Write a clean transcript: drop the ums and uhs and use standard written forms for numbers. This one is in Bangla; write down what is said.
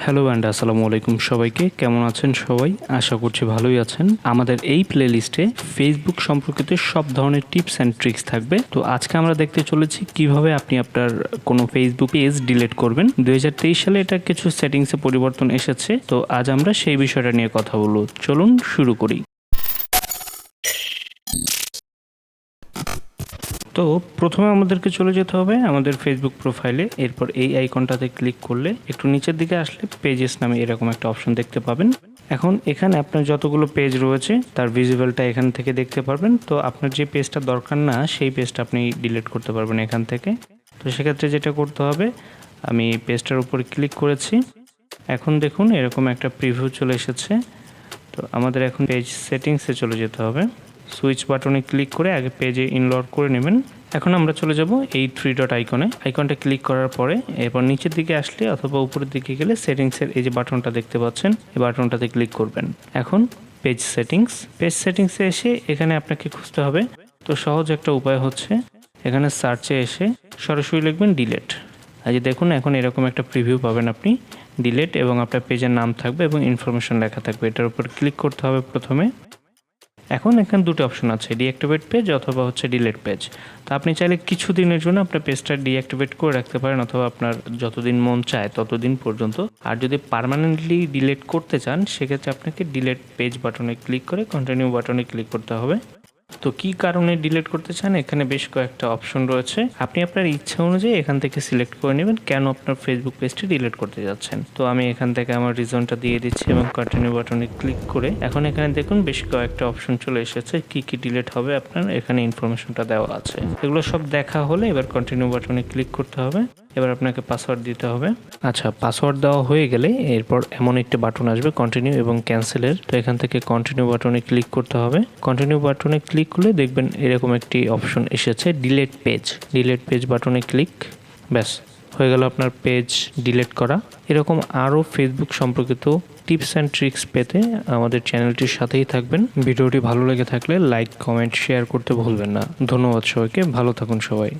হ্যালো অ্যান্ড আসসালামু আলাইকুম সবাইকে, কেমন আছেন সবাই? আশা করছি ভালোই আছেন। আমাদের এই প্লে লিস্টে ফেসবুক সম্পর্কিত সব ধরনের টিপস অ্যান্ড ট্রিক্স থাকবে। তো আজকে আমরা দেখতে চলেছি কিভাবে আপনি আপনার কোনো ফেসবুক পেজ ডিলিট করবেন। 2023 সালে এটা কিছু সেটিংসে পরিবর্তন এসেছে, তো আজ আমরা সেই বিষয়টা নিয়ে কথা বলবো। চলুন শুরু করি। তো প্রথমে আমাদেরকে চলে যেতে হবে আমাদের ফেসবুক প্রোফাইলে। এরপর এই আইকনটাতে ক্লিক করলে একটু নিচের দিকে আসলে পেজেস নামে এরকম একটা অপশন দেখতে পাবেন। এখন এখানে আপনার যতগুলো পেজ রয়েছে তার ভিজিবলটা এখান থেকে দেখতে পারবেন। তো আপনার যে পেজটা দরকার না সেই পেজটা আপনি ডিলিট করতে পারবেন এখান থেকে। তো সেক্ষেত্রে যেটা করতে হবে, আমি পেজটার উপর ক্লিক করেছি। এখন দেখুন এরকম একটা প্রিভিউ চলে এসেছে। তো আমাদের এখন পেজ সেটিংসে চলে যেতে হবে। সুইচ বাটনে ক্লিক করে আগে পেজে ইনলড করে নেবেন। এখন আমরা চলে যাব এই 3 ডট আইকনটা ক্লিক করার পরে এরপর নিচের দিকে আসলে অথবা উপরের দিকে গেলে সেটিংসের এই যে বাটনটা দেখতে পাচ্ছেন, এই বাটনটাতে ক্লিক করবেন। এখন পেজ সেটিংসে এসে এখানে আপনাকে খুঁজতে হবে। তো সহজ একটা উপায় হচ্ছে এখানে সার্চে এসে সরাসরি লিখবেন ডিলিট। আর যে দেখুন এখন এরকম একটা প্রিভিউ পাবেন আপনি, ডিলিট, এবং আপনার পেজের নাম থাকবে এবং ইনফরমেশন লেখা থাকবে। এটার উপর ক্লিক করতে হবে প্রথমে। এখন এখানে দুটো অপশন আছে, ডিঅ্যাক্টিভেট পেজ অথবা হচ্ছে ডিলিট পেজ। তো আপনি চাইলে কিছু দিনের জন্য আপনার পেজটা ডিঅ্যাক্টিভেট করে রাখতে পারেন, অথবা আপনার যতদিন মন চায় ততদিন পর্যন্ত। আর যদি পার্মানেন্টলি ডিলিট করতে চান সেক্ষেত্রে আপনাকে ডিলিট পেজ বাটনে ক্লিক করে কন্টিনিউ বাটনে ক্লিক করতে হবে। তো কি কারণে ডিলিট করতে চান, এখানে বেশ কয়েকটা অপশন রয়েছে। আপনি আপনার ইচ্ছা অনুযায়ী এখান থেকে সিলেক্ট করে নেবেন কেন আপনার ফেসবুক পেজটি ডিলিট করতে যাচ্ছেন। তো আমি এখান থেকে আমার রিজনটা দিয়ে দিচ্ছি এবং কন্টিনিউ বাটনে ক্লিক করে এখন এখানে দেখুন বেশ কয়েকটা অপশন চলে এসেছে। কি কি ডিলিট হবে আপনার এখানে ইনফরমেশনটা দেওয়া আছে। এগুলো সব দেখা হলে এবার কন্টিনিউ বাটনে ক্লিক করতে হবে। এবার আপনাকে পাসওয়ার্ড দিতে হবে। আচ্ছা, পাসওয়ার্ড দেওয়া হয়ে গেলে এরপর এমন একটি বাটন আসবে কন্টিনিউ এবং ক্যান্সেলের। তো এখান থেকে কন্টিনিউ বাটনে ক্লিক করতে হবে। কন্টিনিউ বাটনে ক্লিক করলে দেখবেন এরকম একটি অপশন এসেছে ডিলিট পেজ বাটনে ক্লিক। ব্যাস, হয়ে গেল আপনার পেজ ডিলিট করা। এরকম আরও ফেসবুক সম্পর্কিত টিপস অ্যান্ড ট্রিক্স পেতে আমাদের চ্যানেলটির সাথেই থাকবেন। ভিডিওটি ভালো লেগে থাকলে লাইক, কমেন্ট, শেয়ার করতে ভুলবেন না। ধন্যবাদ সবাইকে, ভালো থাকুন সবাই।